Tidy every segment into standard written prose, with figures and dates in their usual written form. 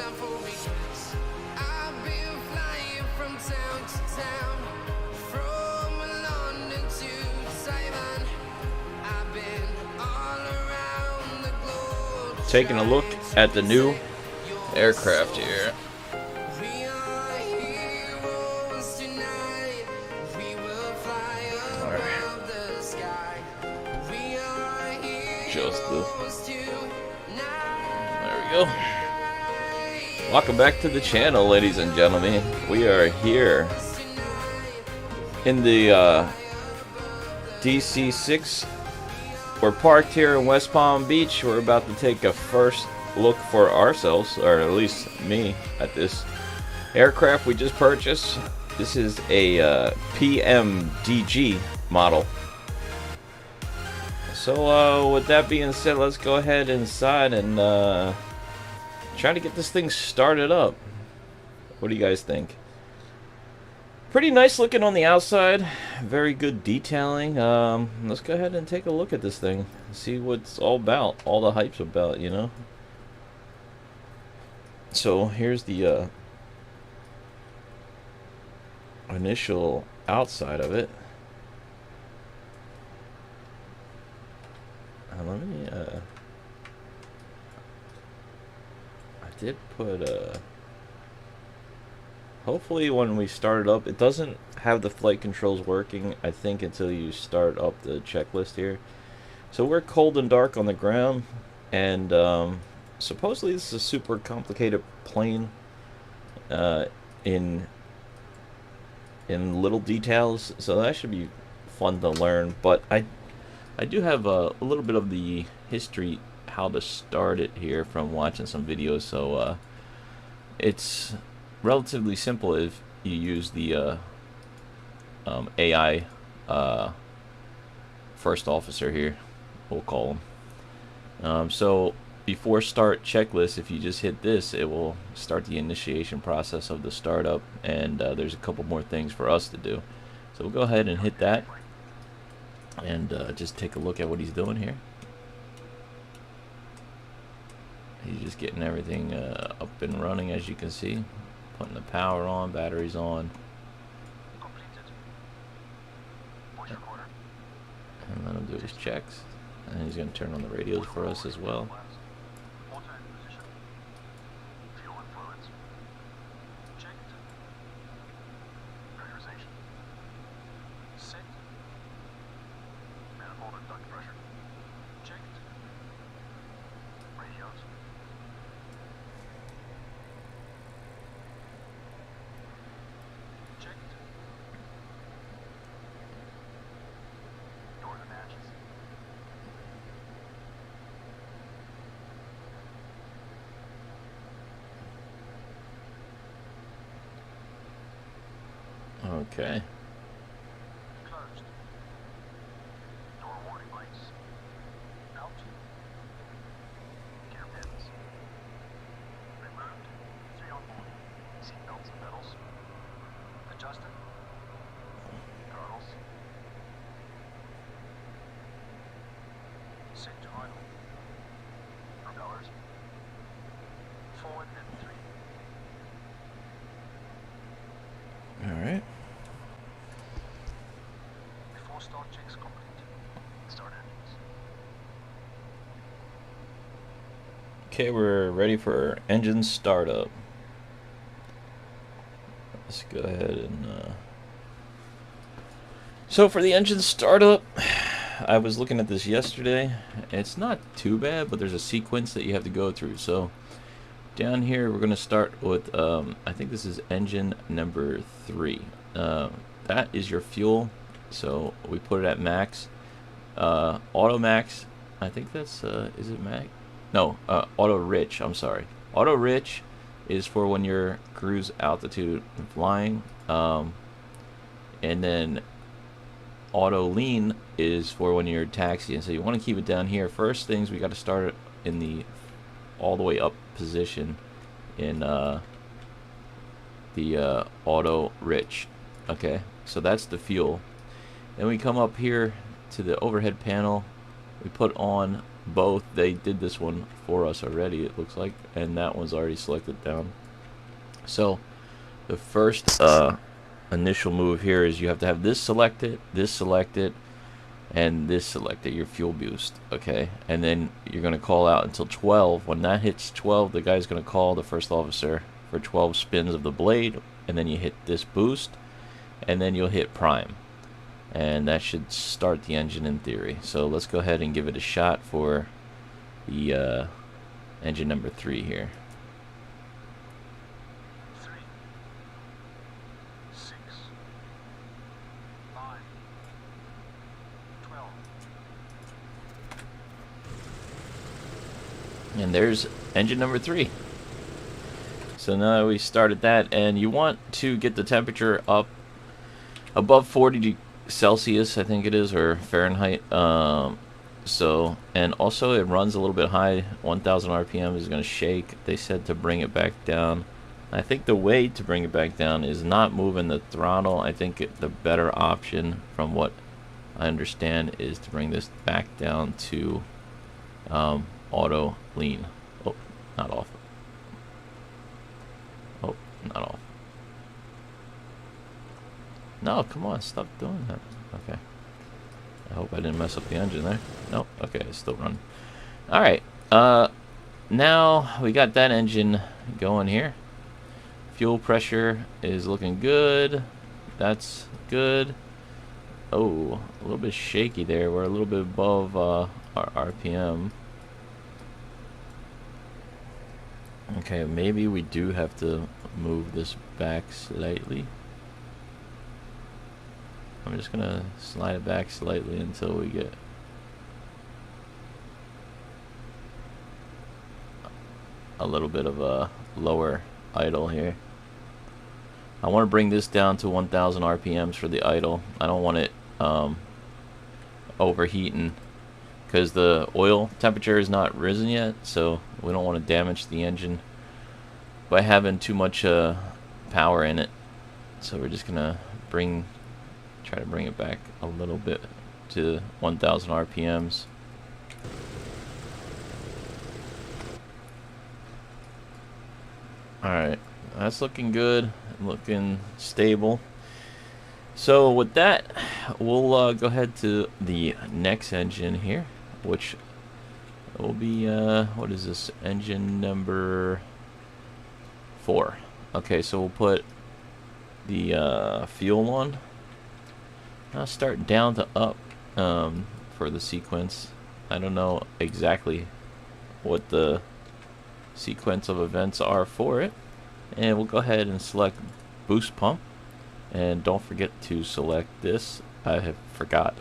I've been flying from town to town, from London to Taiwan. I've been all around the globe. Taking a look at the new aircraft here. We are heroes tonight. We will fly above the sky. We are Just heroes tonight. there we go. Welcome back to the channel, ladies and gentlemen. We are here in the DC-6. We're parked here in West Palm Beach. We're about to take a first look for ourselves, or at least me, at this aircraft we just purchased. This is a PMDG model. So with that being said, let's go ahead inside and try to get this thing started up. What do you guys think? Pretty nice looking on the outside. Very good detailing. Let's go ahead and take a look at this thing. See what it's all about. All the hype's about, you know. So here's the initial outside of it. Let me I did put hopefully when we start it up, it doesn't have the flight controls working, I think, until you start up the checklist here. So we're cold and dark on the ground, and supposedly this is a super complicated plane in little details, so that should be fun to learn. But I do have a little bit of the history, how to start it here, from watching some videos. So it's relatively simple if you use the AI first officer here, we'll call him. So before start checklist, if you just hit this, it will start the initiation process of the startup, and there's a couple more things for us to do. So we'll go ahead and hit that and just take a look at what he's doing here. He's just getting everything up and running, as you can see. Putting the power on, batteries on. And let him do his checks. And he's going to turn on the radios for us as well. Okay. Closed. Door warning lights. Out. Gear pins. Removed. 3 on board. Seat belts and pedals. Adjusted. Throttles. Set to idle. Propellers. Forward and 3. All right. Before start checks complete. Start engines. Okay, we're ready for engine startup. Let's go ahead and so for the engine startup, I was looking at this yesterday. It's not too bad, but there's a sequence that you have to go through. So down here we're going to start with I think this is engine number 3. That is your fuel, so we put it at max. Auto max, I think that's is it max? No, auto rich, I'm sorry. Auto rich is for when you're cruise altitude and flying, and then auto lean is for when you're taxiing. So you want to keep it down here. First things, we got to start it in the all the way up position in the auto rich. Okay, so that's the fuel. Then we come up here to the overhead panel. We put on both. They did this one for us already, it looks like, and that one's already selected down. So the first initial move here is you have to have this selected, and this selected, your fuel boost, okay? And then you're going to call out until 12. When that hits 12, the guy's going to call the first officer for 12 spins of the blade, and then you hit this boost, and then you'll hit prime. And that should start the engine in theory. So let's go ahead and give it a shot for the engine number 3 here. 3, 6, 9, 12. And there's engine number 3. So now we started that, and you want to get the temperature up above 40 Celsius, I think it is, or Fahrenheit. So, and also it runs a little bit high. 1000 RPM is going to shake. They said to bring it back down. I think the way to bring it back down is not moving the throttle. I think the better option, from what I understand, is to bring this back down to auto lean. Oh, not off. Oh, not off. No, come on, stop doing that. Okay. I hope I didn't mess up the engine there. Nope. Okay, it's still running. Alright. Now we got that engine going here. Fuel pressure is looking good. That's good. Oh, a little bit shaky there. We're a little bit above our RPM. Okay, maybe we do have to move this back slightly. I'm just gonna slide it back slightly until we get a little bit of a lower idle here. I want to bring this down to 1000 RPMs for the idle. I don't want it overheating, because the oil temperature is not risen yet, so we don't want to damage the engine by having too much power in it. So we're just gonna try to bring it back a little bit to 1000 RPMs. Alright, that's looking good, looking stable. So with that, we'll go ahead to the next engine here, which will be, what is this, engine number 4. Okay, so we'll put the fuel on. I'll start down to up for the sequence. I don't know exactly what the sequence of events are for it. And we'll go ahead and select boost pump. And don't forget to select this. I have forgot.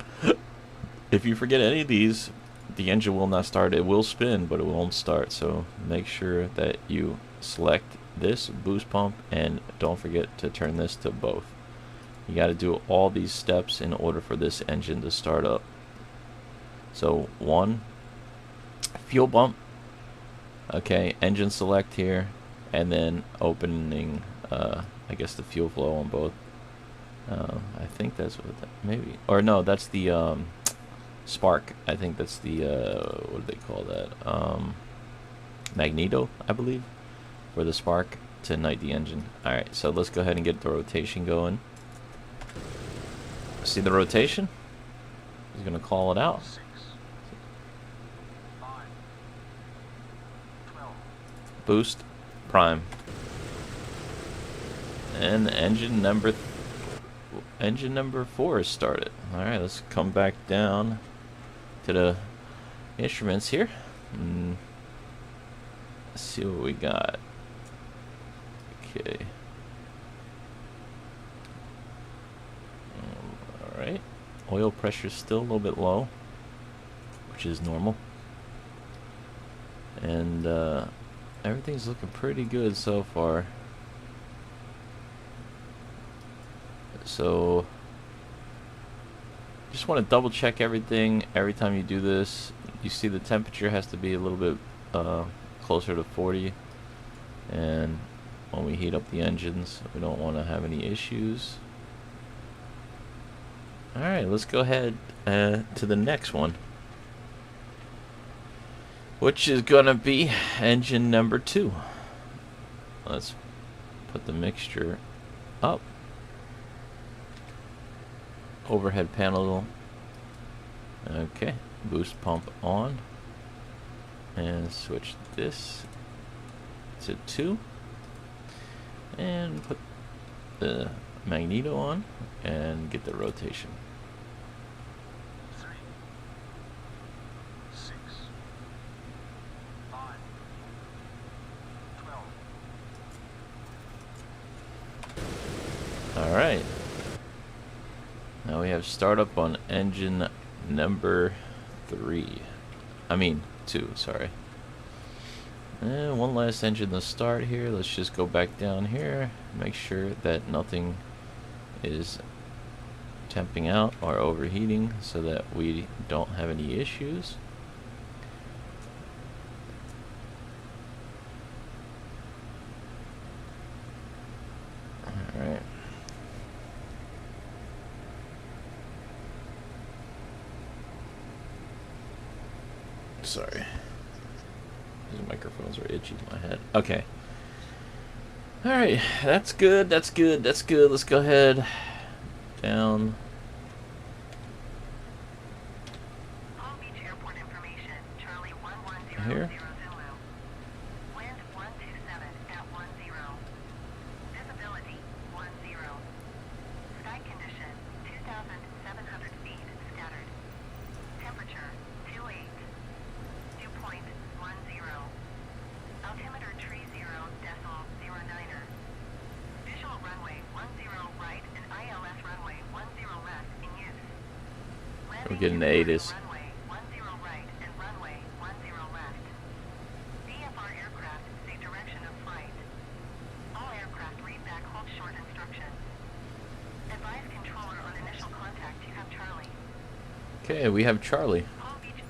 If you forget any of these, the engine will not start. It will spin, but it won't start. So make sure that you select this boost pump, and don't forget to turn this to both. You got to do all these steps in order for this engine to start up. So 1, fuel bump. Okay, engine select here, and then opening, I guess, the fuel flow on both. I think that's what that, maybe, or no, that's the spark. I think that's the what do they call that? Magneto, I believe, for the spark to ignite the engine. All right, so let's go ahead and get the rotation going. See the rotation? He's gonna call it out. 6, 9, 12. Boost, prime, and engine number 4 is started. All right, let's come back down to the instruments here. Let's see what we got. Okay. Alright, oil pressure is still a little bit low, which is normal, and everything's looking pretty good so far. So just want to double check everything every time you do this. You see the temperature has to be a little bit closer to 40, and when we heat up the engines, we don't want to have any issues. Alright, let's go ahead to the next one. which is gonna be engine number 2. Let's put the mixture up. Overhead panel. Okay, boost pump on. And switch this to 2. And put the magneto on and get the rotation. 3, 6, 9, 12. Alright. Now we have startup on engine number 3. I mean 2, sorry. And one last engine to start here. Let's just go back down here. Make sure that nothing is temping out or overheating so that we don't have any issues. Alright. Sorry. These microphones are itchy in my head. Okay. Alright, that's good, that's good, that's good. Let's go ahead. Down. Palm Beach Airport information. Charlie 110 Here. Zulu. Wind 127 at 10. Visibility 10. Sky condition 2,700 feet scattered. Temperature 28. Dew point 10. Altimeter tree 0.09er. Visual runway 10 right and ILS runway 10 left in use. We're getting the ATIS. Runway 10 right and runway 10 left. VFR aircraft say direction of flight. All aircraft read back hold short instructions. Advise controller on initial contact you have Charlie. Okay, we have Charlie. Palm Beach,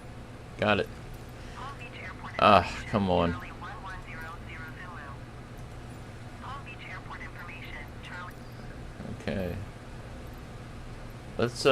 Got it. Palm Beach Airport Ah, information. come on. Charlie 110 Zulu. Palm Beach Airport information. Charlie. Okay. Let's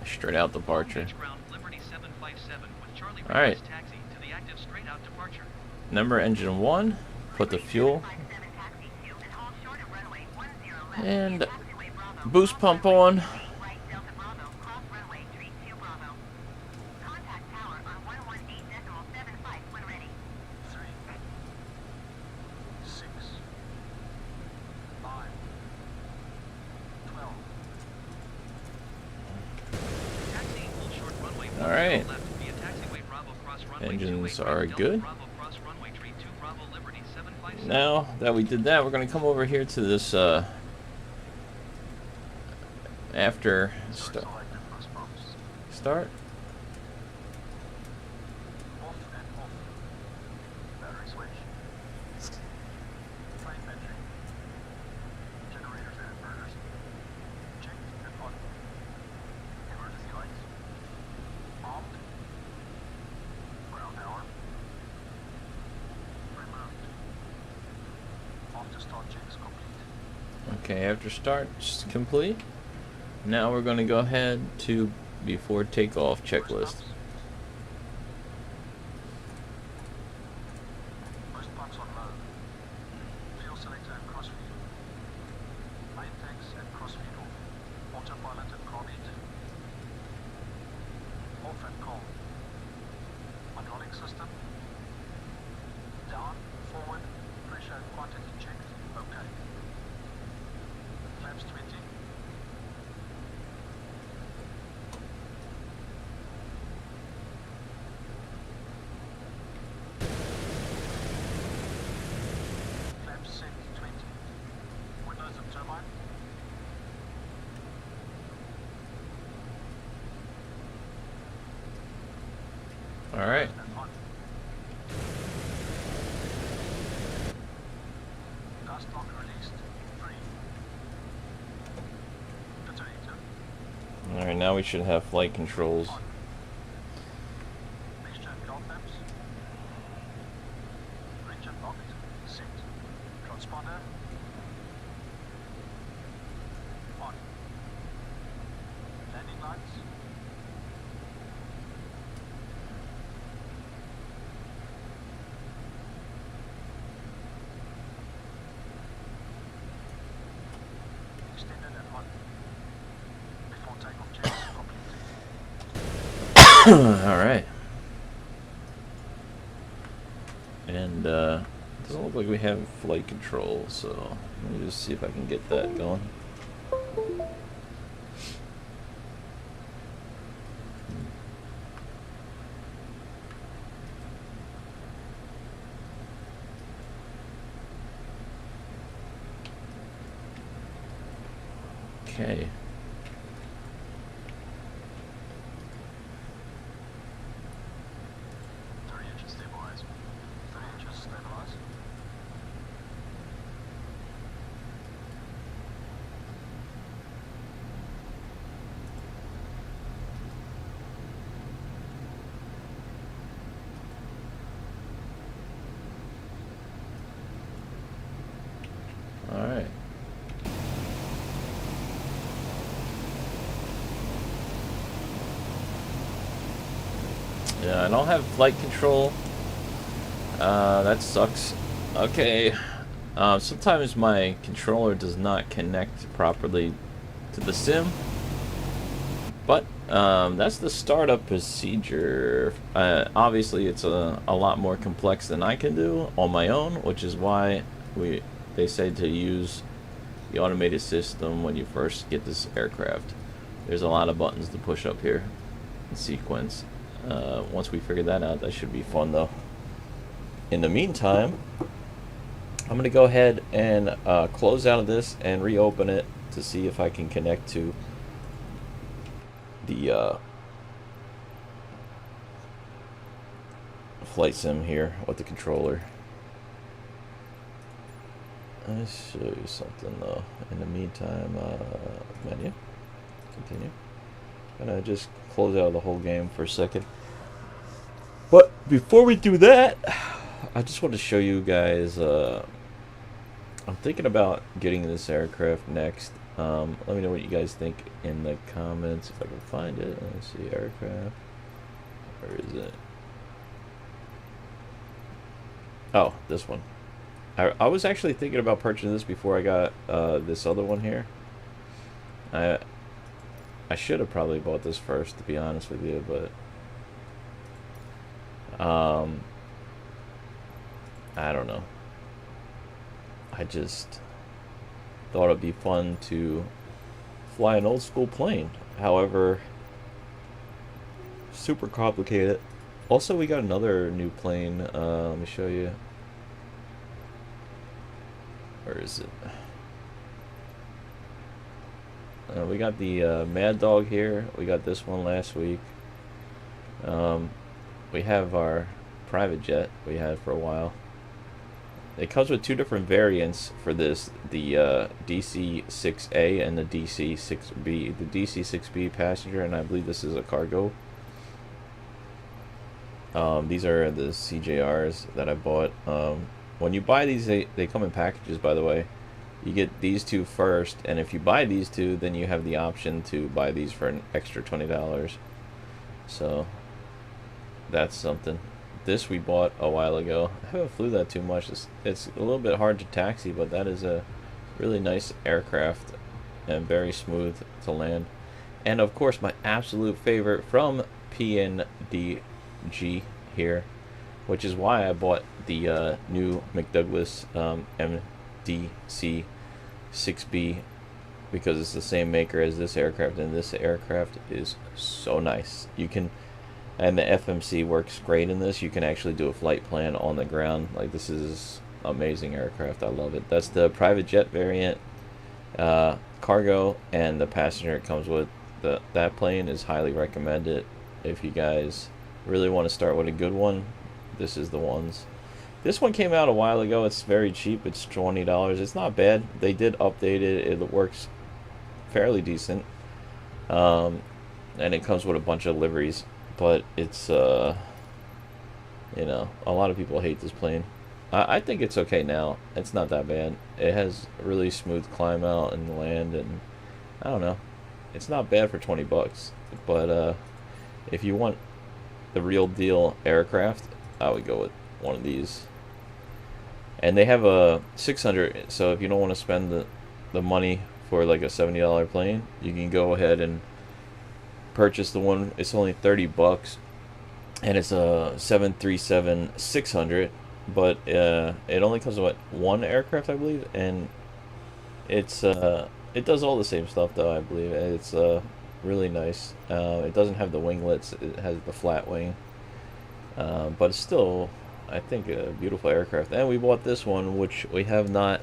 straight out departure. Beach ground Liberty 757 with Charlie All right. request taxi to the active straight out departure. Number engine 1. Put the fuel 57 taxi to and hold short of runway 10 left. and Taxiway Bravo. boost pump on. Right Delta Bravo, cross runway 32 Bravo. Contact tower on 118.75 when ready. 3, 6, 9, 12. Taxi hold short runway 10 All right. left via taxiway Bravo cross runway Engines 28 are Delta good. Bravo cross runway 32 Bravo Liberty 757. Now that we did that, we're going to come over here to this after Selected bus pumps. start. Off and off. Battery switch. Plane battery. Generators and inverters. Checked and on. Emergency lights. Armed. Ground power. Removed. After start checks complete. Okay, after start's complete. Now we're going to go ahead to before takeoff checklist. Most pumps on low. Fuel selector and cross feed. Main tanks and cross feed off. Autopilot and carbide. Off and cold. Hydraulic system. Down, forward, pressure and quantity checked. Okay. Flaps 20. Flaps set 20. Windows and turbine. All right. And on. Gas lock released. 3. Detonator. All right, now we should have flight controls. Mixture gold maps. Region locked. Set. Transponder. On. Landing lights. Extended and on. Before takeoff checks complete. Alright. And doesn't look like we have flight control, so let me just see if I can get that going. Okay. 3 inches stabilize. 3 inches stabilize. Alright. Yeah, I don't have flight control. That sucks. Okay. Sometimes my controller does not connect properly to the sim. But that's the startup procedure. Obviously, it's a lot more complex than I can do on my own, which is why they say to use the automated system when you first get this aircraft. There's a lot of buttons to push up here in sequence. Once we figure that out, that should be fun though. In the meantime, I'm going to go ahead and close out of this and reopen it to see if I can connect to the flight sim here with the controller. I'll show you something though. In the meantime, menu, continue. Gonna just close out the whole game for a second. But before we do that, I just want to show you guys. I'm thinking about getting this aircraft next. Let me know what you guys think in the comments if I can find it. Let's see, aircraft. Where is it? Oh, this one. I was actually thinking about purchasing this before I got this other one here. I should have probably bought this first, to be honest with you, but I don't know. I just thought it'd be fun to fly an old school plane. However, super complicated. Also, we got another new plane. Let me show you. Where is it? We got the Mad Dog here. We got this one last week. We have our private jet we had for a while. It comes with two different variants for this, the DC-6A and the DC-6B. The DC-6B passenger, and I believe this is a cargo. These are the CJRs that I bought. When you buy these, they come in packages, by the way. You get these two first, and if you buy these two, then you have the option to buy these for an extra $20. So that's something. This we bought a while ago. I haven't flew that too much. It's a little bit hard to taxi, but that is a really nice aircraft and very smooth to land. And of course, my absolute favorite from PNDG here, which is why I bought the new McDouglas DC-6B, because it's the same maker as this aircraft, and this aircraft is so nice. You can, and the FMC works great in this. You can actually do a flight plan on the ground. Like, this is amazing aircraft. I love it. That's the private jet variant, cargo, and the passenger it comes with. That plane is highly recommended. If you guys really want to start with a good one, this is the ones. This one came out a while ago. It's very cheap. It's $20. It's not bad. They did update it. It works fairly decent. and it comes with a bunch of liveries. But it's you know, a lot of people hate this plane. I think it's okay now. It's not that bad. It has a really smooth climb out and land, and I don't know. It's not bad for 20 bucks. But if you want the real deal aircraft, I would go with one of these. And they have a 600, so if you don't want to spend the money for like a $70 plane, you can go ahead and purchase the one. It's only 30 bucks, and it's a 737-600, but it only comes with one aircraft, I believe, and it's it does all the same stuff though, I believe. It's really nice. It doesn't have the winglets. It has the flat wing, but it's still, I think, a beautiful aircraft. And we bought this one, which we have not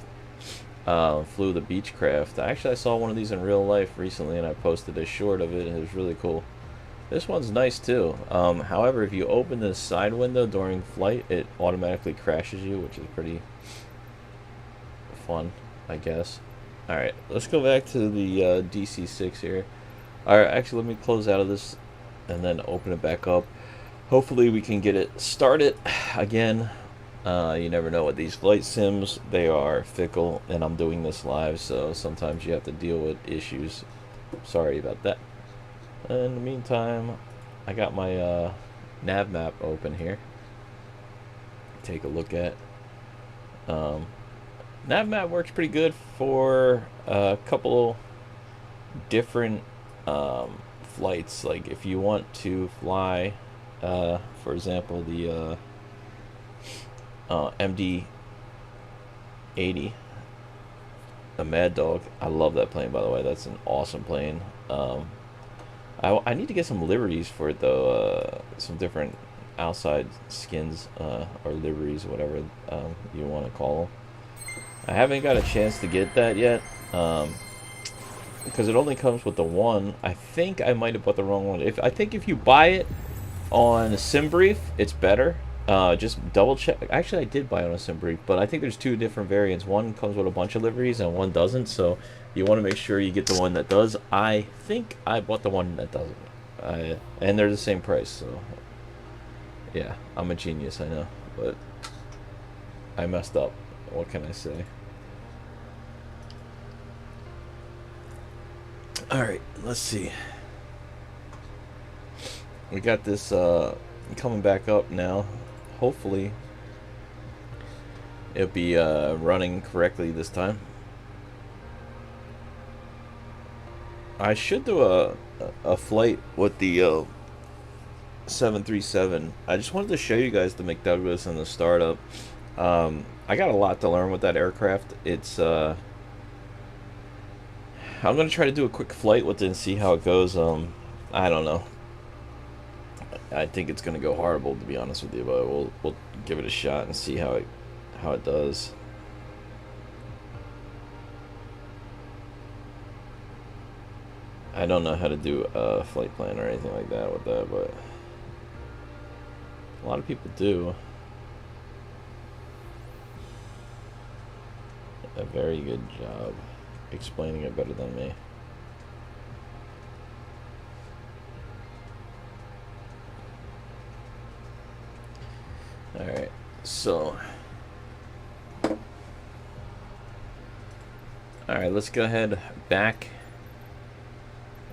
flew the Beechcraft. Actually, I saw one of these in real life recently, and I posted a short of it, and it was really cool. This one's nice too. However, if you open the side window during flight, it automatically crashes you, which is pretty fun, I guess. Alright, let's go back to the DC-6 here. Alright, actually, let me close out of this and then open it back up. Hopefully we can get it started again. You never know with these flight sims. They are fickle, and I'm doing this live, so sometimes you have to deal with issues. Sorry about that. In the meantime, I got my nav map open here. Take a look at. Nav map works pretty good for a couple different flights. Like if you want to fly, for example, the MD-80, the Mad Dog. I love that plane, by the way. That's an awesome plane. I need to get some liveries for it though. Some different outside skins or liveries, whatever you want to call them. I haven't got a chance to get that yet because it only comes with the one. I think I might have bought the wrong one. I think if you buy it on SimBrief, it's better. Just double check. Actually, I did buy it on a SimBrief, but I think there's two different variants. One comes with a bunch of liveries and one doesn't, so you want to make sure you get the one that does. I think I bought the one that doesn't. And they're the same price, so yeah, I'm a genius, I know, but I messed up. What can I say? Alright, let's see. We got this coming back up now. Hopefully it'll be running correctly this time. I should do a flight with the 737. I just wanted to show you guys the McDouglas and the startup. I got a lot to learn with that aircraft. It's I'm gonna try to do a quick flight with it and see how it goes. I don't know. I think it's gonna go horrible, to be honest with you, but we'll give it a shot and see how it does. I don't know how to do a flight plan or anything like that with that, but a lot of people do a very good job explaining it better than me. Alright, so alright, let's go ahead back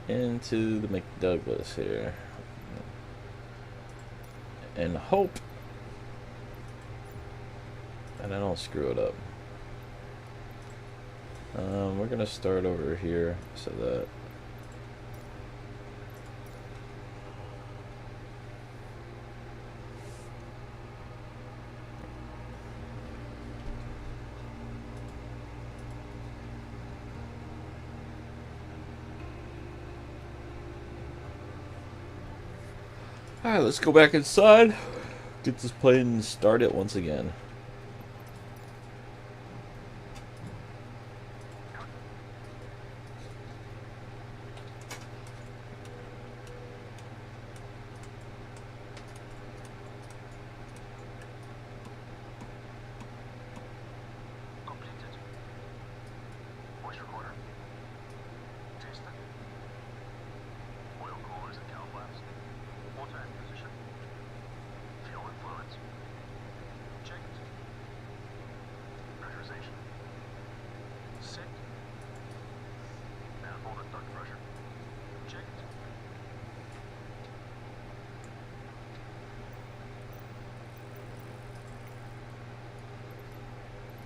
into the McDouglas here and hope that I don't screw it up. We're gonna start over here so that alright, let's go back inside, get this plane started once again. Completed. Voice recorder. Tested. Oil core is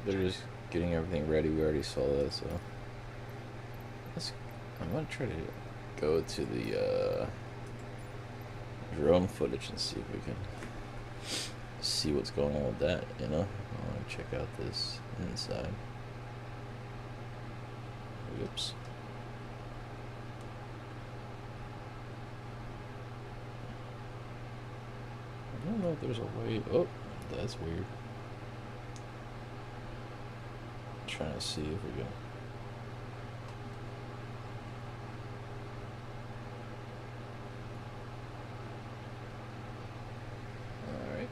they're just getting everything ready. We already saw that, so I'm gonna try to go to the drone footage and see if we can see what's going on with that. You know, I want to check out this inside. Oops. I don't know if there's a way. Oh, that's weird. Trying to see if we can. All right.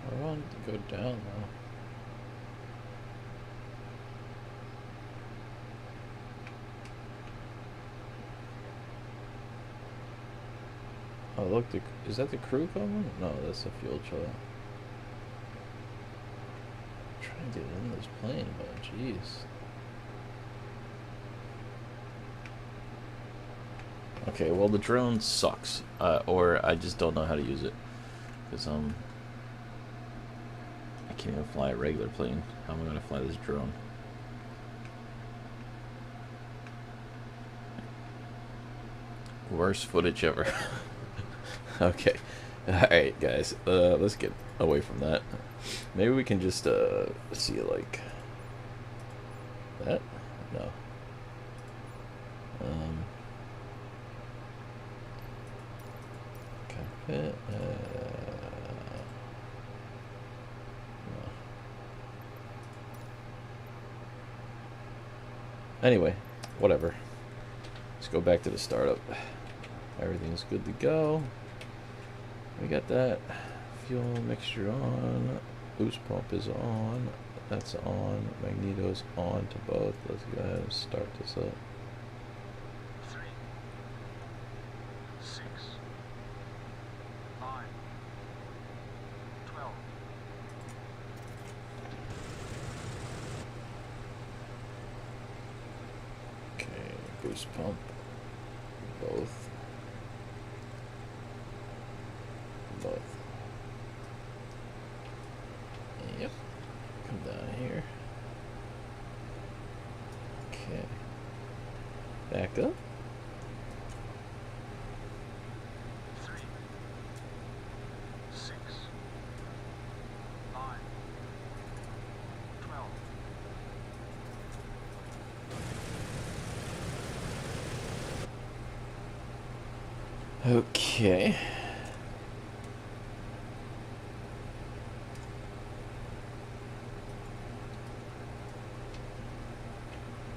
I want to go down though. Oh look, is that the crew coming? No, that's the fuel truck. I'm trying to get in this plane, but jeez. Okay, well the drone sucks, or I just don't know how to use it, because I can't even fly a regular plane. How am I gonna fly this drone? Worst footage ever. Okay, alright guys, let's get away from that. Maybe we can just see like that? No. Cockpit, no. Anyway, whatever. Let's go back to the startup. Everything's good to go. We got that fuel mixture on. Boost pump is on. That's on. Magneto's on to both. Let's go ahead and start this up. 3, 6, 9, 12. Okay, boost pump. Both. Both. Yep. Come down here. Okay. Back up. 3, 6, 9, 12. Okay.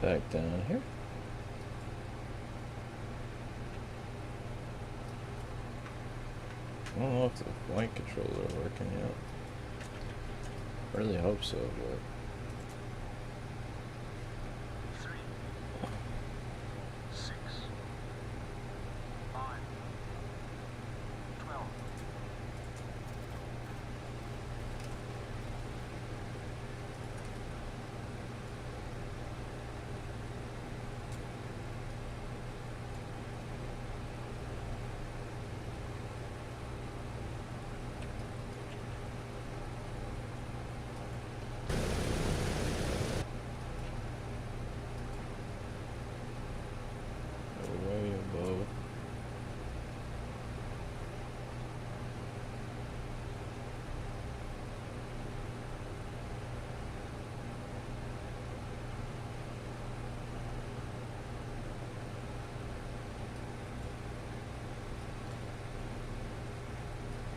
Back down here. I don't know if the flight controls are working yet. I really hope so, but 3, 6, 9, 12. we're way above.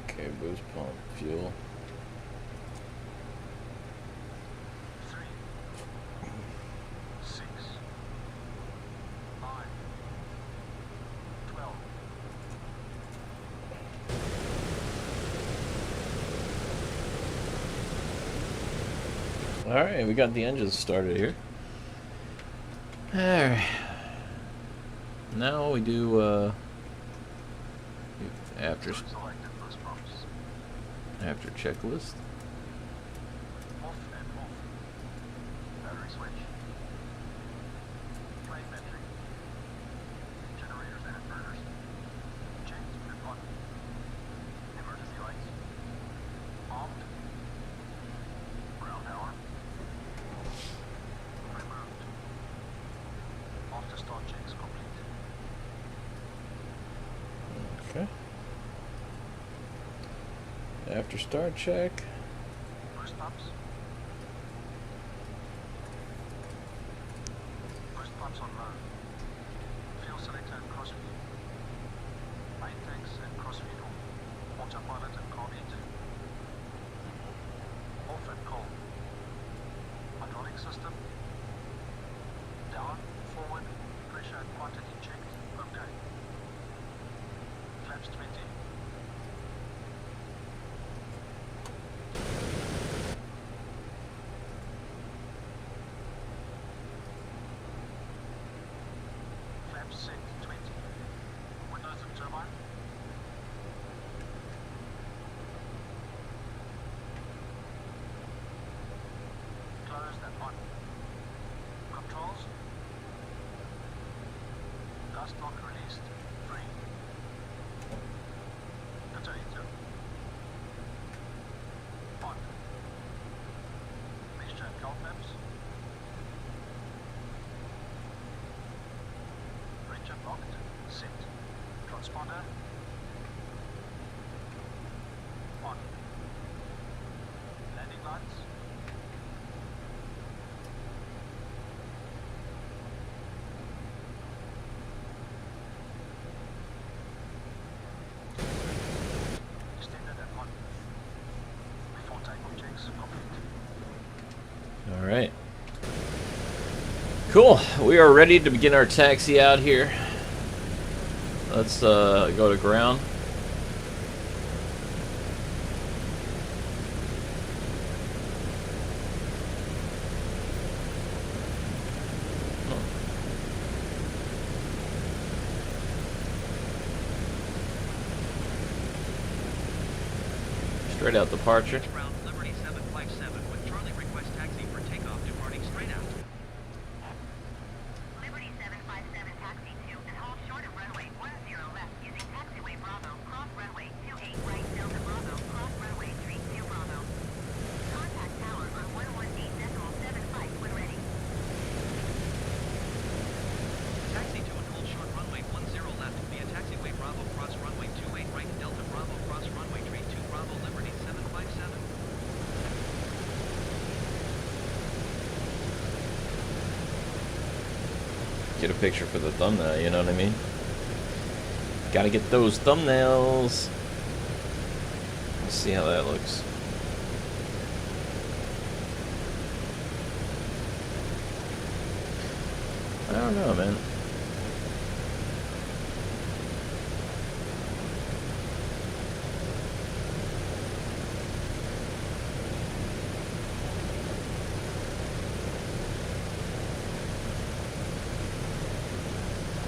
Okay, boost pump, fuel. 3, 6, 9, 12. Alright, we got the engines started here. Alright. Now we do after Selected boost pumps. checklist. start checks complete. Okay. After start check. Boost pumps. Boost pumps on low. Fuel selector and cross feed. Main tanks and cross feed off. Autopilot and carb heat. Off and cold. Hydraulic system. Down, forward, pressure and quantity checked. Okay. Flaps 20. Flaps set 20. Windows and turbine. Closed and on. Controls. Dust lock released. Free. Potato. On. Mixture and cold maps. Ranger locked. Set. Transponder. On. Landing lights. Extended and on. Before takeoff checks complete. All right. Cool. We are ready to begin our taxi out here. Let's go to ground. Straight out departure. Ground Liberty 757 with Charlie request taxi for takeoff departing straight out. Liberty 757 taxi to and hold short of runway 10 left using taxiway Bravo, cross runway 28 right Delta Bravo, cross runway 32 Bravo. Contact tower on 118.75 when ready. Taxi to and hold short runway 10 left via taxiway Bravo cross runway 28 right Delta Bravo cross runway 32 Bravo Liberty 757. Get a picture for the thumbnail, you know what I mean? Gotta get those thumbnails. Let's see how that looks. I don't know, man.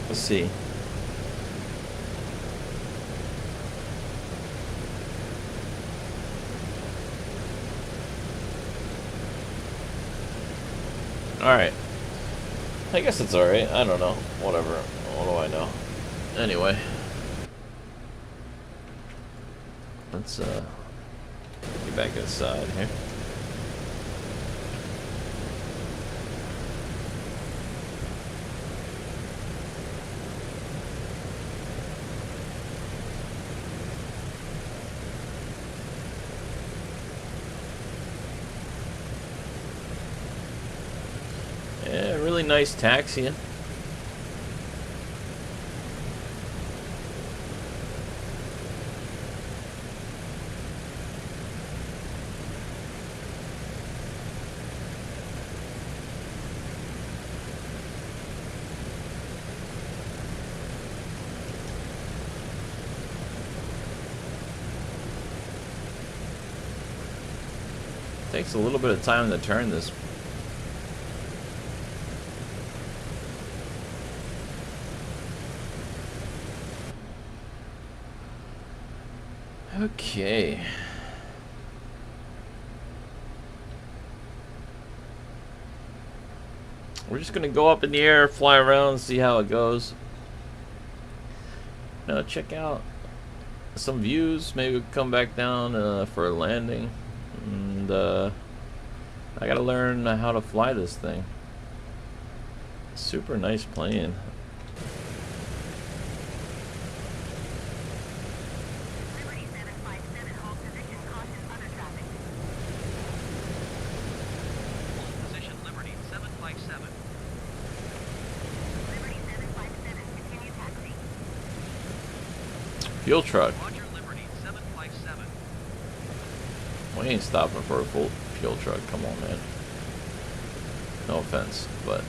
Let's see. Alright. I guess it's alright. I don't know. Whatever. What do I know? Anyway. Let's get back inside here. Yeah, really nice taxiing. Takes a little bit of time to turn this. Okay. We're just gonna go up in the air, fly around, see how it goes. Now check out some views. Maybe we'll come back down for a landing. And I gotta learn how to fly this thing. Super nice plane. Fuel truck. Roger, Liberty 757. We ain't stopping for a full fuel truck. Come on, man. No offense, but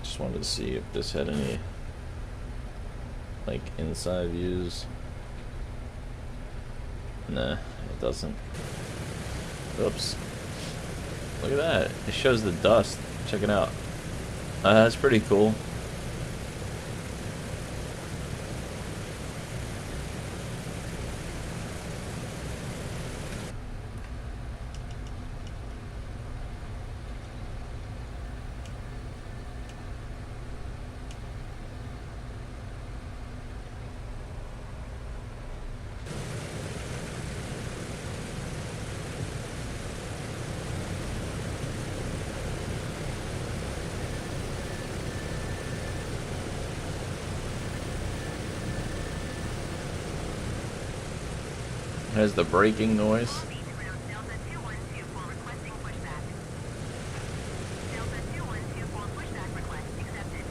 just wanted to see if this had any like inside views. Nah, it doesn't. Oops. Look at that. It shows the dust. Check it out. That's pretty cool. Has the braking noise. All beach ground Delta 2124 requesting pushback. Delta 2124 pushback request accepted.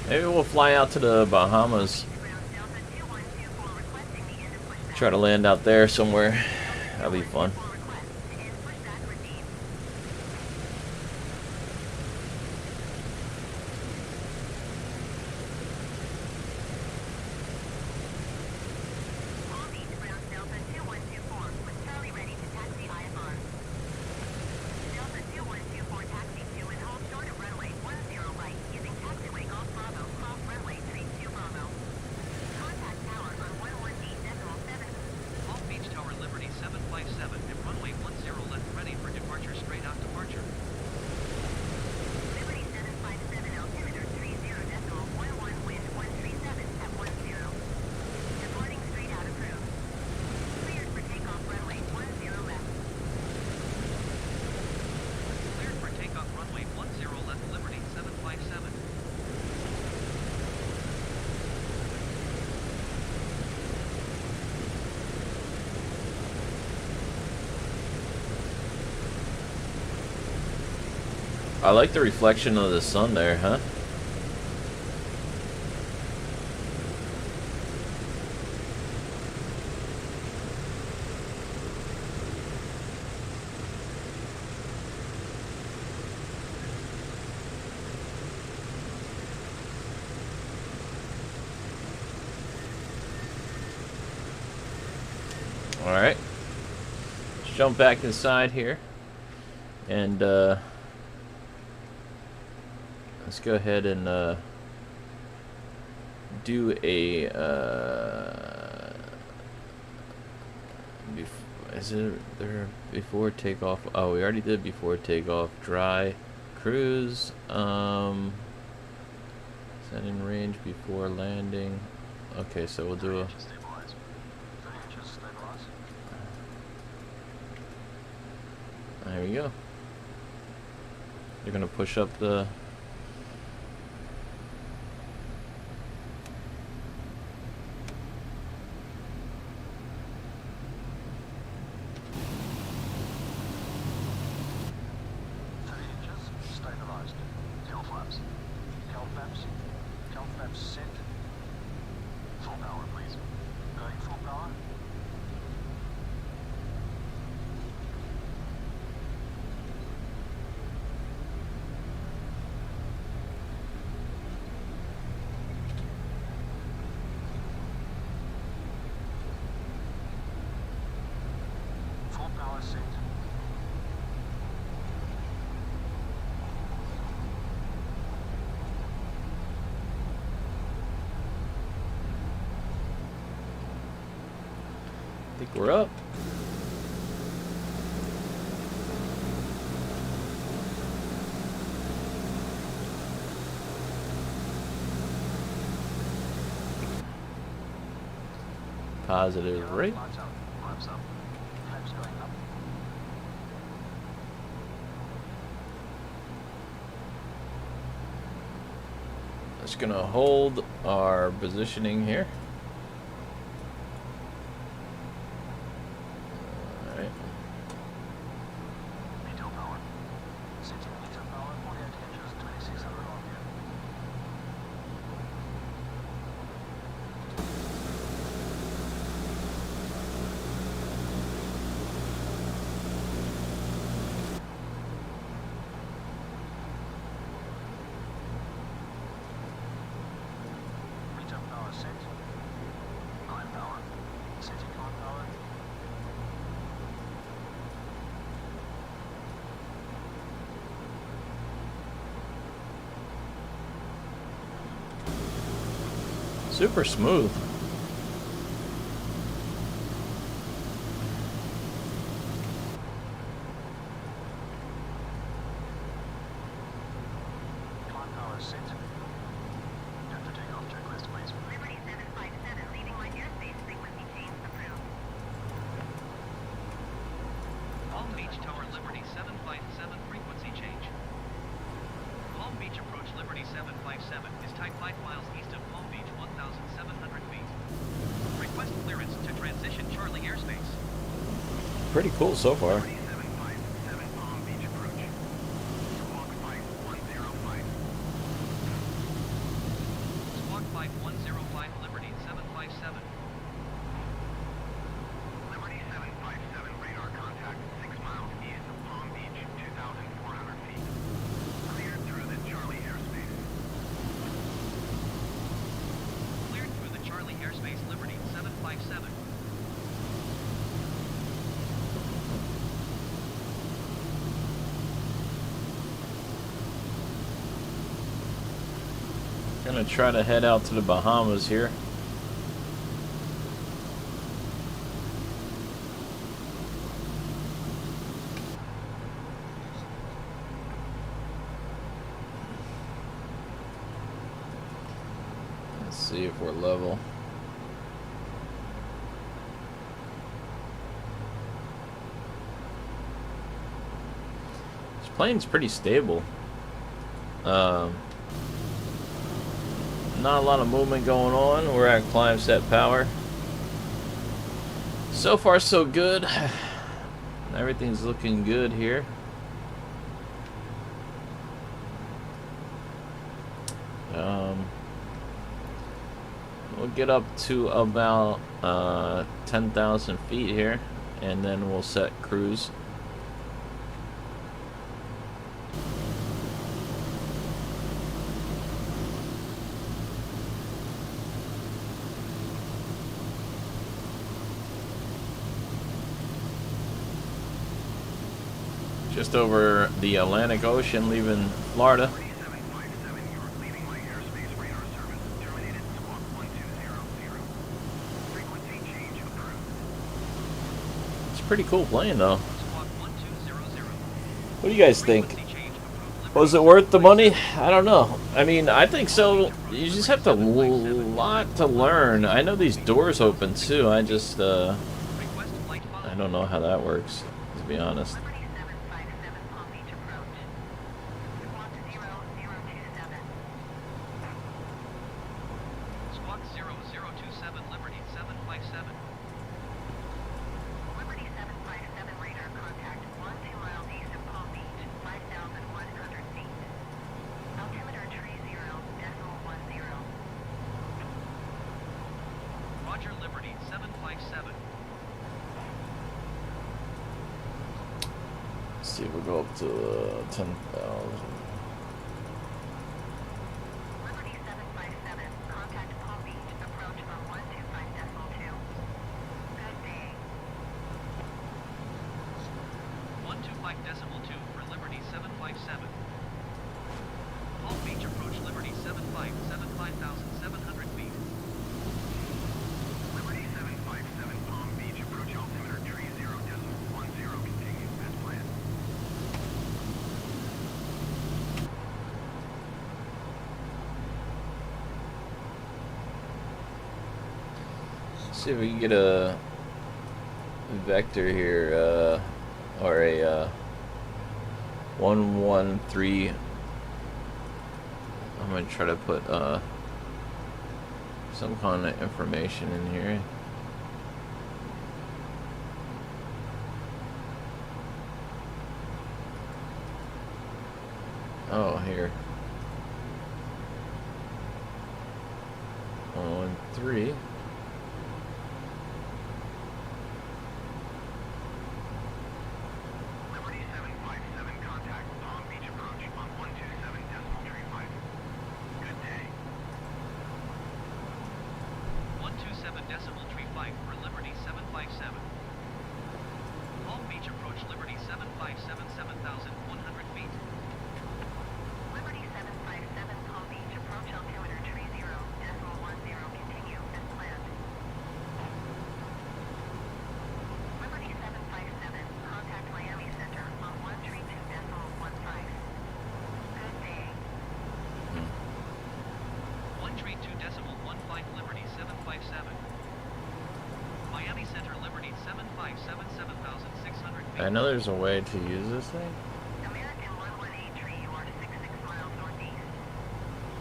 Maybe we'll fly out to the Bahamas. Ground Delta 2124 requesting the end of pushback. Try to land out there somewhere. That'll be fun. Request to end pushback received. All beach ground Delta 2124 with Charlie ready to taxi IFR. Delta 2124 taxi to and hold short of runway 10 right using taxiway Golf Bravo cross runway 32 Bravo. Contact tower on 11D.7. Palm Beach Tower, Liberty 757 and runway 10 left, ready for departure, straight out departure. Liberty 757 altimeter 30.11 wind 137 at 10. Departing straight out approved. Cleared for takeoff runway 10 left. Cleared for takeoff, runway 10 left, Liberty 757. I like the reflection of the sun there, huh? Alright. Let's jump back inside here. And, let's go ahead and, do a, is it there before takeoff? Oh, we already did before takeoff. Dry cruise. Set in range before landing. Okay, so we'll do a... Stabilize. 30 inches stabilize. There we go. You're gonna push up the... Stabilized. Tail flaps. Tail flaps. Tail flaps set. Full power, please. Going full power. Full power set. I think we're up. Positive rate. Lights up. Flaps up. Flaps going up. Just gonna hold our positioning here. Alright. Retail power. Setting retail power, 48 inches, 2600 RPM. Retail power set. Climb power. Setting climb power. Super smooth. Climb power set. After takeoff checklist, please. Liberty 757, leaving my airspace frequency change approved. Palm Beach Tower Liberty 757 frequency change. Palm Beach approach Liberty 757 is type 5 miles east of Palm Beach 1,700 feet. Request clearance to transition Charlie airspace. Pretty cool so far. Liberty 757 Palm Beach approach. Squawk 5105. Squawk 5105 Liberty 757. Liberty 757 radar contact 6 miles east of Palm Beach 2,400 feet. Cleared through the Charlie airspace. Cleared through the Charlie airspace Liberty 757. Gonna try to head out to the Bahamas here. Let's see if we're level. This plane's pretty stable. Not a lot of movement going on. We're at climb set power. So far so good. Everything's looking good here. We'll get up to about 10,000 feet here, and then we'll set cruise. Just over the Atlantic Ocean, leaving Florida. Liberty 757, you're leaving my airspace radar service. Terminated squawk 1200. Frequency change approved. It's a pretty cool plane, though. Squawk 1200. What do you guys think? Frequency change approved. Was it worth the money? I don't know. I mean, I think so. You just have to lot to learn. I know these doors open too. I just Request flight follow. I don't know how that works, to be honest. Liberty 757 Palm Beach approach. Squawk 0027. Squawk 0027 Liberty 757. Liberty 757 radar contact 12 miles east of Palm Beach, 5,100 feet. Altimeter 30.10. Roger Liberty 757. Let's see if we go up to 10,000. Liberty 757, contact Palm Beach, approach on 125.2. Good day. 125.2 for Liberty 757. Palm Beach approach Liberty 5,700 feet. Liberty 757 Palm Beach approach altimeter 30.10 continue as planned. Let's see if we can get a vector here, or a 113 I'm gonna try to put some kind of information in here. Oh, here. 113. Liberty 757, contact Palm Beach approach on 127.35. Good day. 127.35 for Liberty 757. Palm Beach approach Liberty 757, 7,100 feet. Liberty 757 Palm Beach approach altimeter 30.10, continue as planned. Liberty 757, contact Miami Center on 132.15. Good day. 132.15 Liberty 757. Miami Center Liberty 757, 7,600 feet. I know there's a way to use this thing. American 118 tree, you are 66 miles northeast.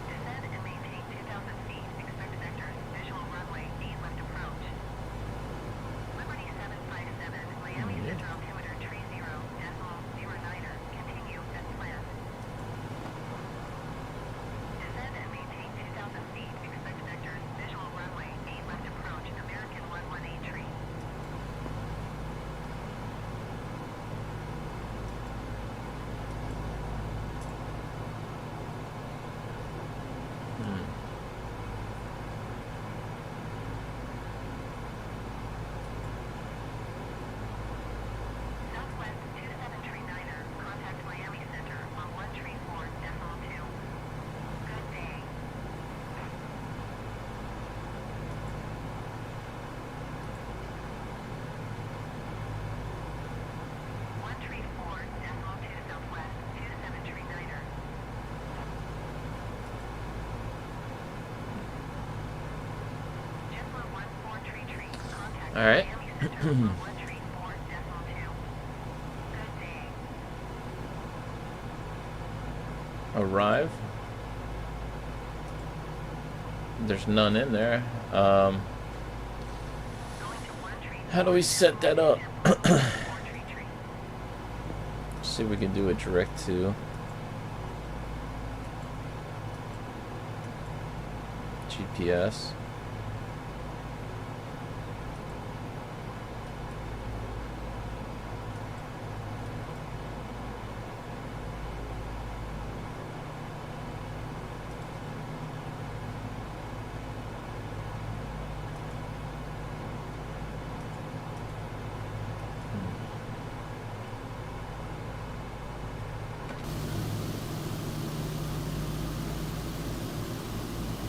Descend and maintain 2,000 feet. Expect vectors. Visual runway 8 left approach. Liberty 757, Miami Yeah. Center altimeter 30.09, continue as planned. Descend and maintain 2,000 feet. Expect vectors. Visual runway 8 left approach. American 118 tree. Southwest 2739er, contact Miami Center on 134.2. Good day. One tree 4.2 Southwest 2739er. Jetblue 14 tree, contact All right. Miami Center on 134.2. Good day. Arrive. There's none in there. Going to 1 tree. How do we set that up? 4 tree. See if we can do it direct to GPS.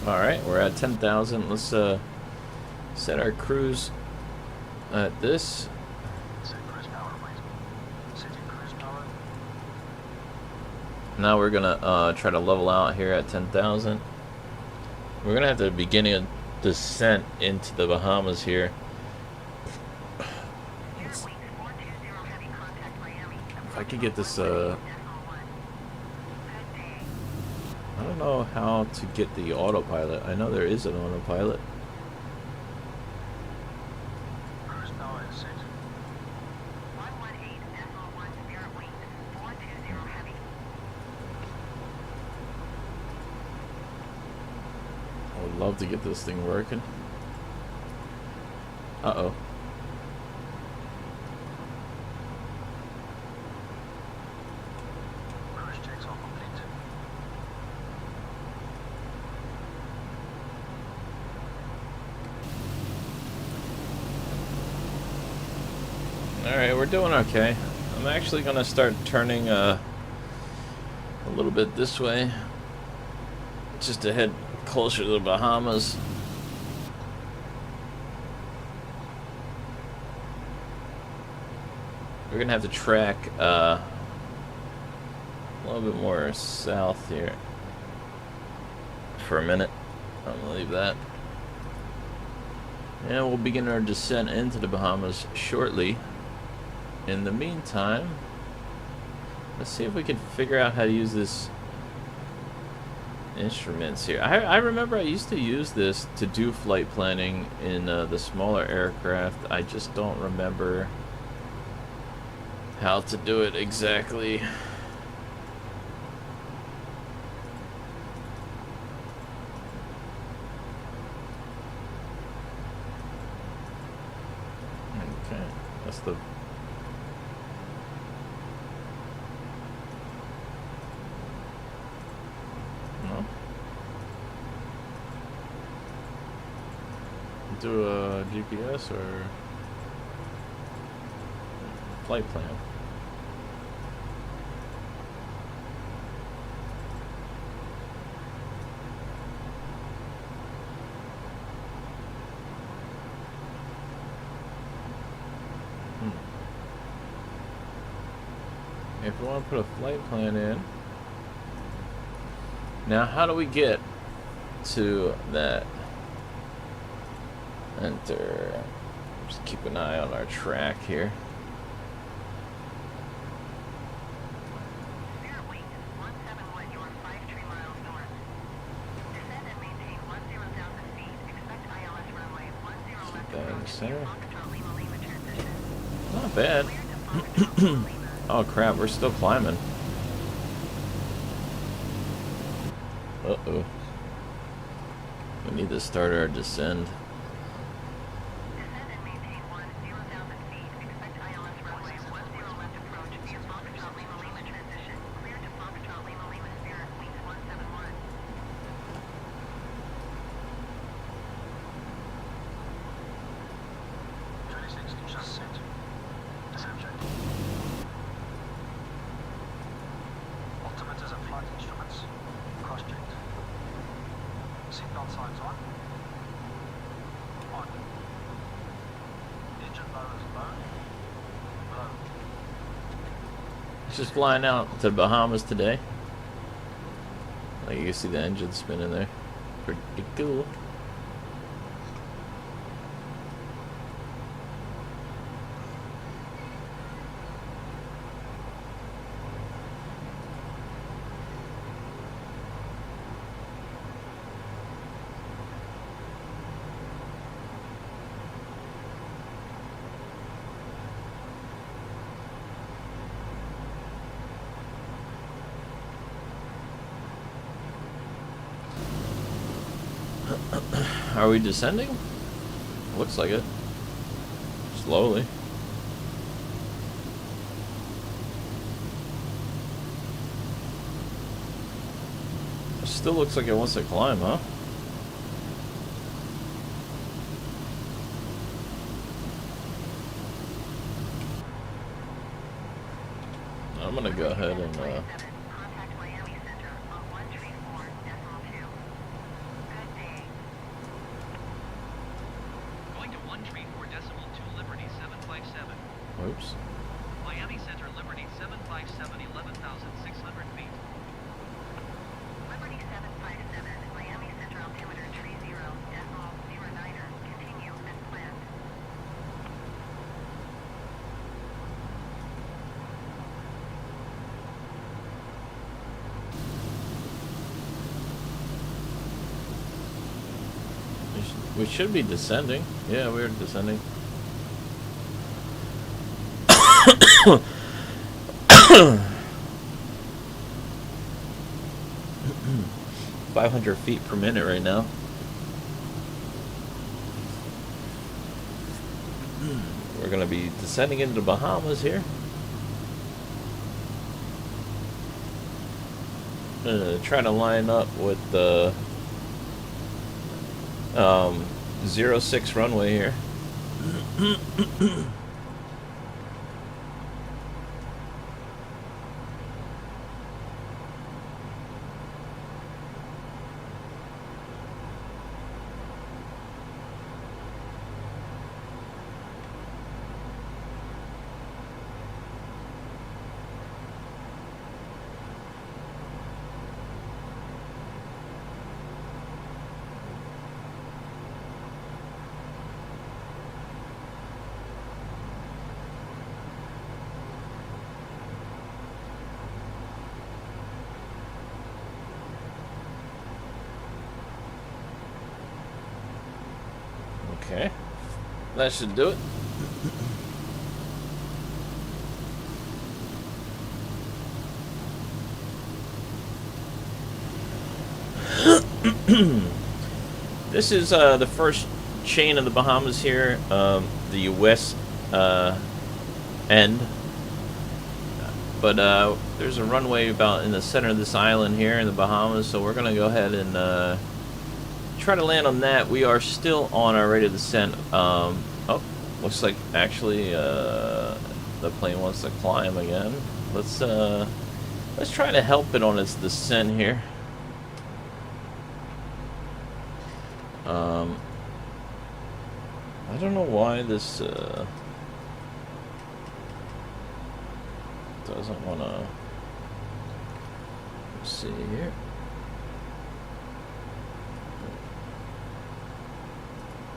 Alright, we're at 10,000. Let's set our cruise at this. Set cruise power, please. Setting cruise power. Now we're gonna try to level out here at 10,000. We're gonna have the beginning of descent into the Bahamas here. Airwings 420 heavy contact Miami. If I could get this, Good day. I don't know how to get the autopilot. I know there is an autopilot. Cruise power is set. 118.1 Spirit wings 420 heavy. I would love to get this thing working. Uh-oh. Cruise checks are complete. Alright, we're doing okay. I'm actually gonna start turning a little bit this way, just to head closer to the Bahamas. We're gonna have to track a little bit more south here for a minute. I'm gonna leave that. And we'll begin our descent into the Bahamas shortly. In the meantime, let's see if we can figure out how to use this instruments here. I remember I used to use this to do flight planning in the smaller aircraft. I just don't remember how to do it exactly. Okay, that's the... No. Do a GPS or flight plan. If we want to put a flight plan in. Now, how do we get to that? Enter. Just keep an eye on our track here. Spirit wing 171, you are 53 miles north. Descend and maintain 10,000 feet. Expect ILS runway 10 left That in the approach. center. Foxtrot Lima Lima transition. Not bad. Clear to Foxtrot Lima Lima. Oh crap, we're still climbing. Uh-oh. We need to start our descend. Descend and maintain 10,000 feet. Expect ILS runway 10 left approach via Foxtrot Lima Lima transition. Clear to Foxtrot Lima Lima Spirit wings 171. 26 just set. Descent. Altimeters and flight instruments cross-checked. Seatbelt signs on. On. Engine low is low. Low. Just flying out to the Bahamas today. Like you can see the engine spinning there. Pretty cool. Are we descending? Looks like it. Slowly. It still looks like it wants to climb, huh? I'm gonna go ahead and Contact Miami Center on 134.2. Good day. Going to 134.2 Liberty 757. oops. Miami Center Liberty 757, 11,600 feet. Liberty 757, Miami Center altimeter 30.09er. Continue as planned. We should be descending. Yeah, we're descending. 500 feet per minute right now. We're gonna be descending into the Bahamas here. Trying to line up with the 06 runway here. Okay. That should do it. This is the first chain of the Bahamas here, the US end. But there's a runway about in the center of this island here in the Bahamas, so we're going to go ahead and try to land on that. We are still on our rate of descent. Oh, looks like actually the plane wants to climb again. Let's try to help it on its descent here. I don't know why this doesn't want to. Let's see here.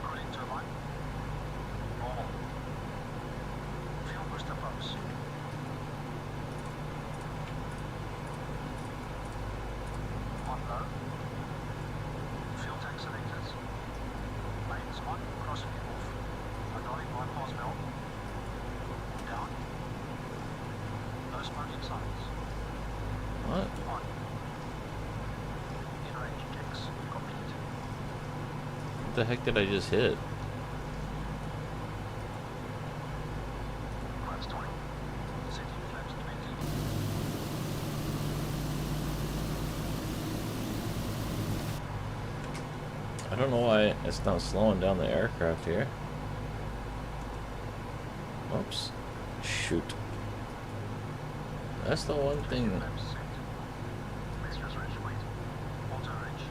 Cooling turbine. Normal. Fuel booster pumps. On low. Fuel tank selectors. Lanes on, cross view off. Hydraulic bypass valve. Down. No smoking signs. What? On. In-range checks complete. What the heck did I just hit? Flaps 20. Setting flaps 20. I don't know why it's not slowing down the aircraft here. Oops. Shoot. That's the one thing. Flaps set. Mixtures range weight. Auto range.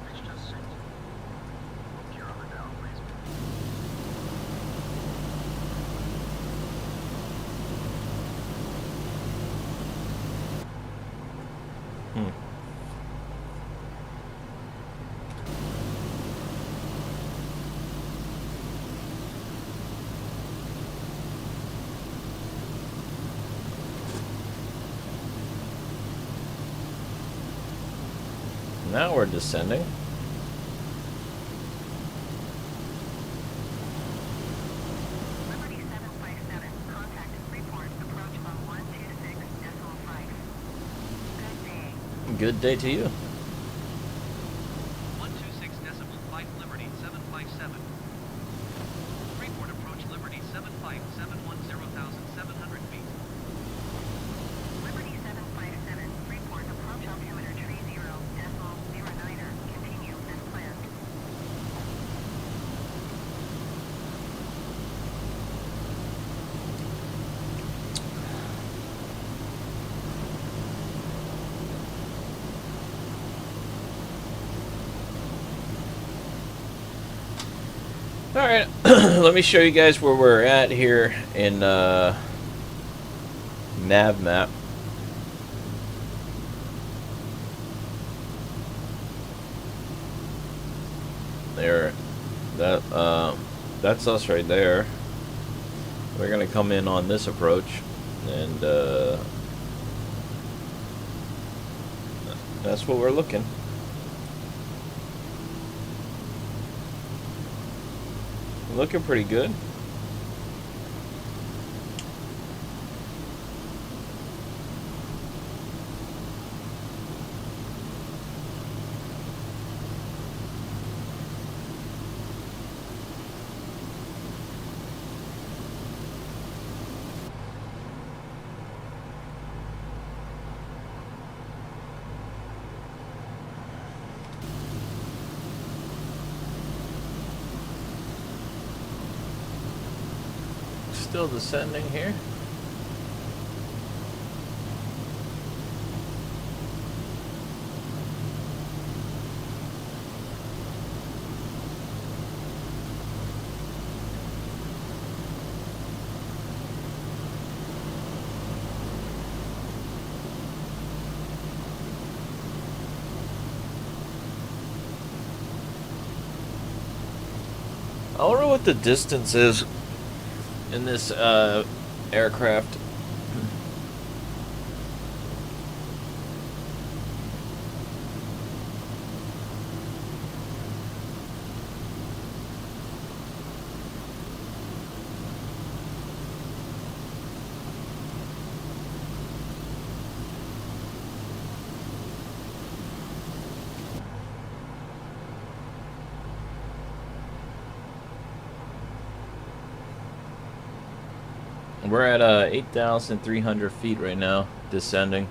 Mixtures set. Gear up and down, please. Hmm. Now we're descending. Liberty 757, contact report approach on 126.5. Good day. Good day to you. 126 decimal flight Liberty 757. Report approach Liberty 757 10,700 feet. Liberty 757, report approach altimeter 30.09er. Continue as planned. All right, let me show you guys where we're at here in nav map. There, that's us right there. We're gonna come in on this approach, and that's what we're looking. Looking pretty good. Still descending here. I wonder what the distance is in this aircraft. We're at 8,300 feet right now, descending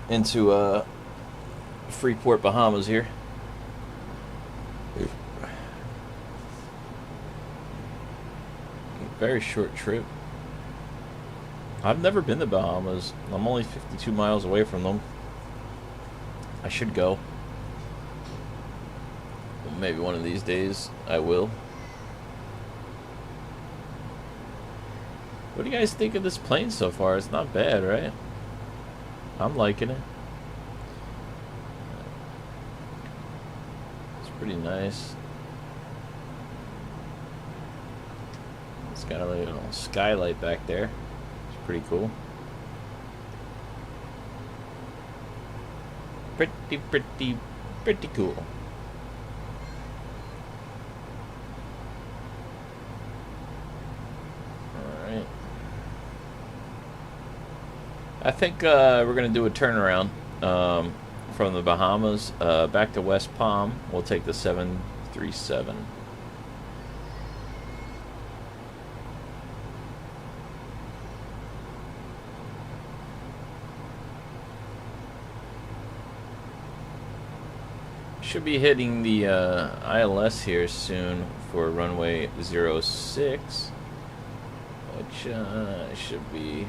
into Freeport, Bahamas here. Very short trip. I've never been to Bahamas. I'm only 52 miles away from them. I should go. Maybe one of these days I will. What do you guys think of this plane so far? It's not bad, right? I'm liking it. It's pretty nice. It's got a little skylight back there. It's pretty cool. Pretty cool. Alright. I think we're going to do a turnaround from the Bahamas back to West Palm. We'll take the 737. Should be hitting the ILS here soon for runway 06, which should be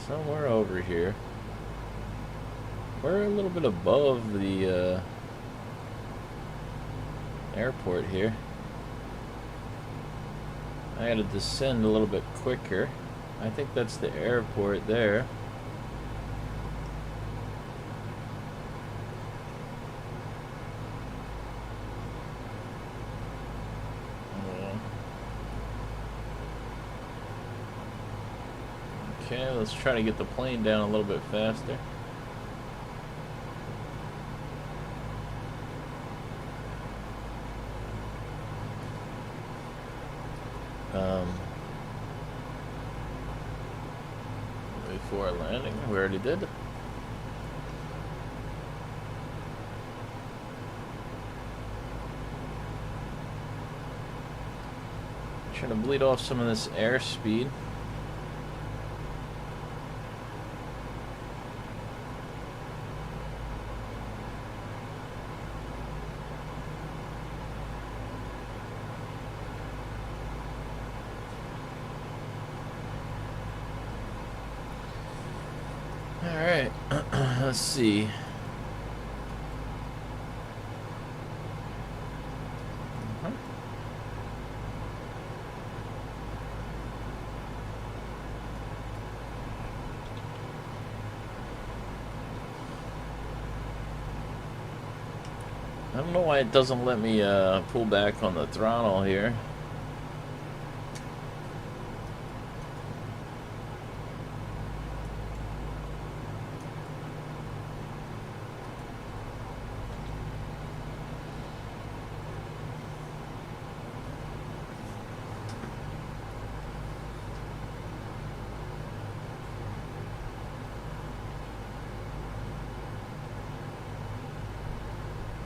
somewhere over here. We're a little bit above the airport here. I gotta descend a little bit quicker. I think that's the airport there. Okay, let's try to get the plane down a little bit faster. Before landing, we already did. Trying to bleed off some of this airspeed. Alright, let's see. I don't know why it doesn't let me pull back on the throttle here.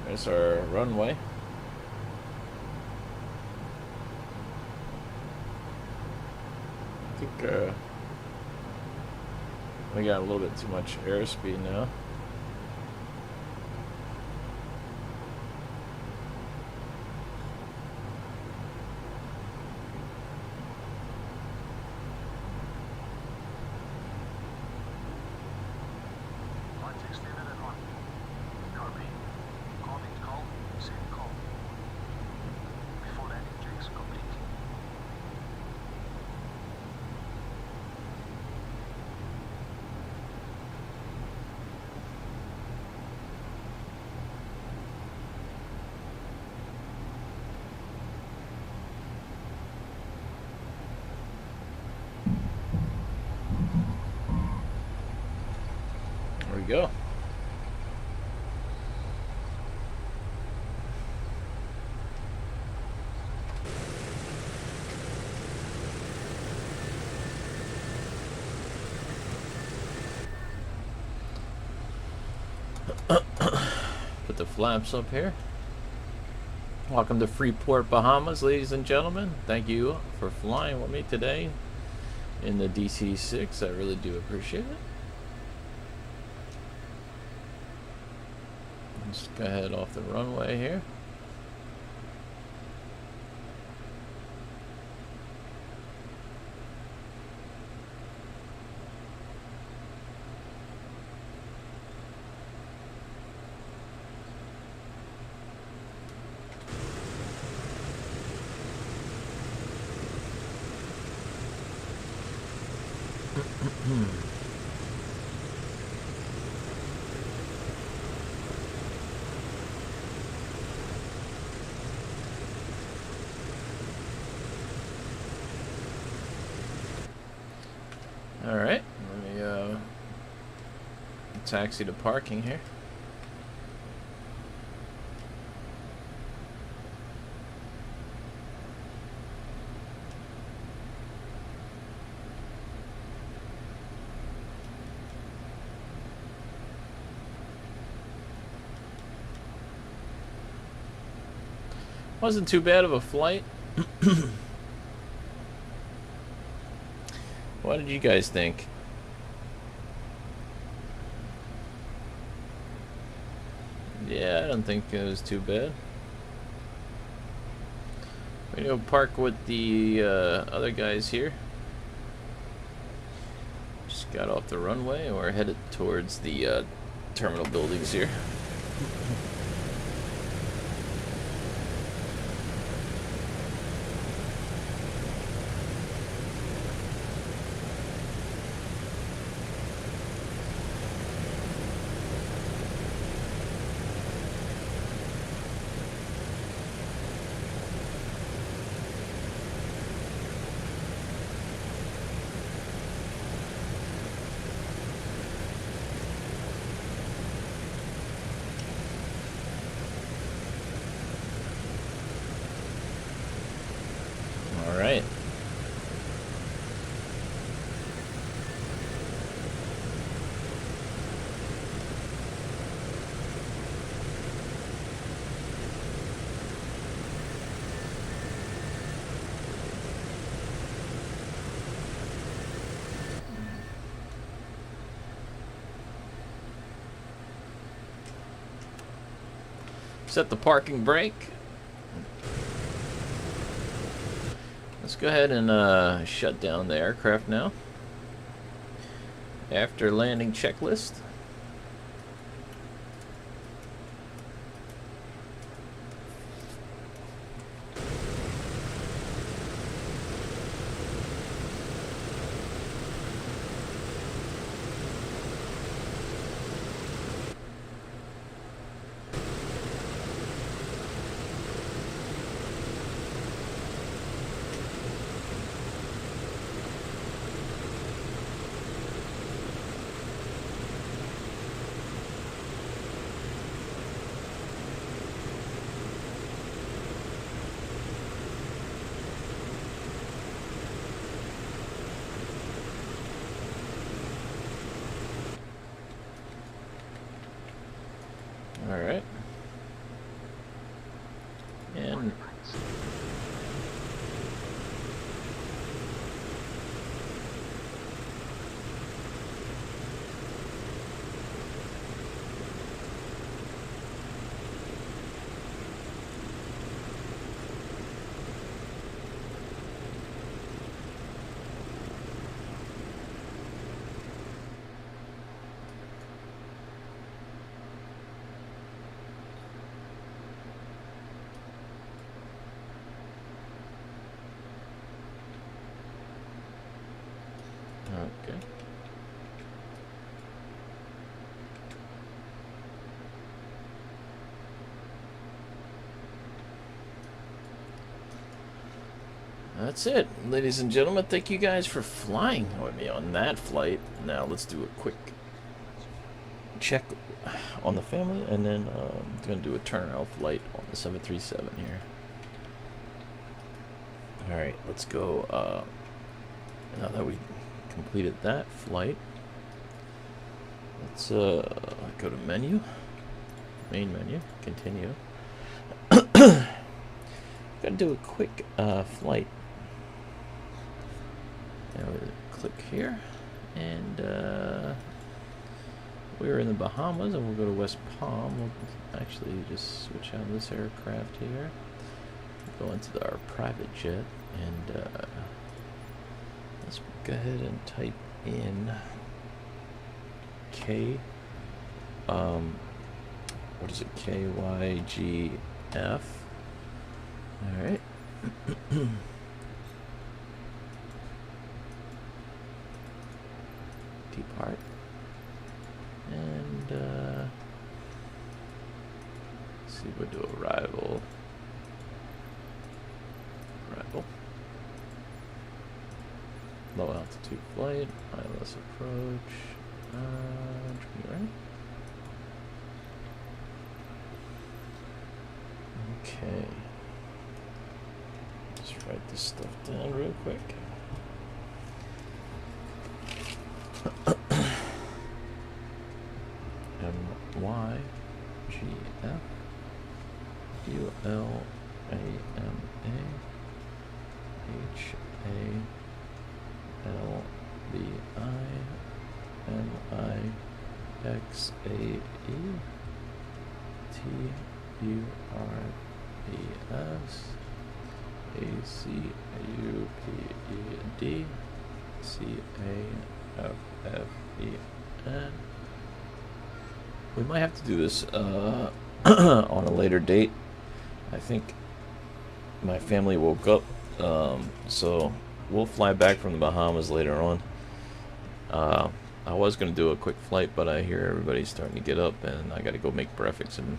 There's our runway. I think we got a little bit too much airspeed now. Flight extended at 1. Copy. Calling call. Send call. Before landing checks complete. There we go. Put the flaps up here. Welcome to Freeport, Bahamas, ladies and gentlemen. Thank you for flying with me today in the DC-6. I really do appreciate it. Let's go ahead off the runway here. All right, let me taxi to parking here. Wasn't too bad of a flight. What did you guys think? Yeah, I don't think it was too bad. We're gonna go park with the other guys here. Just got off the runway and we're headed towards the terminal buildings here. All right. Set the parking brake. Let's go ahead and shut down the aircraft now. After landing checklist. All right. And okay. That's it, ladies and gentlemen. Thank you guys for flying with me on that flight. Now let's do a quick check on the family, and then I'm going to do a turnaround flight on the 737 here. All right, let's go. Now that we completed that flight, let's go to menu, main menu, continue. gonna do a quick flight. Now we click here, and we're in the Bahamas, and we'll go to West Palm. We'll actually just switch out this aircraft here. Go into our private jet, and let's go ahead and type in K. What is it? KYGF. All right. Depart. And let's see, we'll do arrival. Low altitude flight, ILS approach. Right? Okay. Just write this stuff down real quick. MYGF ULAMA HALBIXAETURBESAFFEN. We might have to do this on a later date. I think my family woke up, so we'll fly back from the Bahamas later on. I was going to do a quick flight, but I hear everybody's starting to get up, and I got to go make breakfast and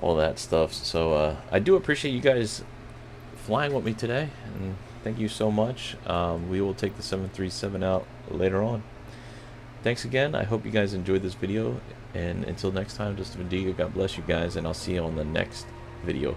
all that stuff. So I do appreciate you guys flying with me today, and thank you so much. We will take the 737 out later on. Thanks again. I hope you guys enjoyed this video, and until next time, just Vendiga, God bless you guys, and I'll see you on the next video.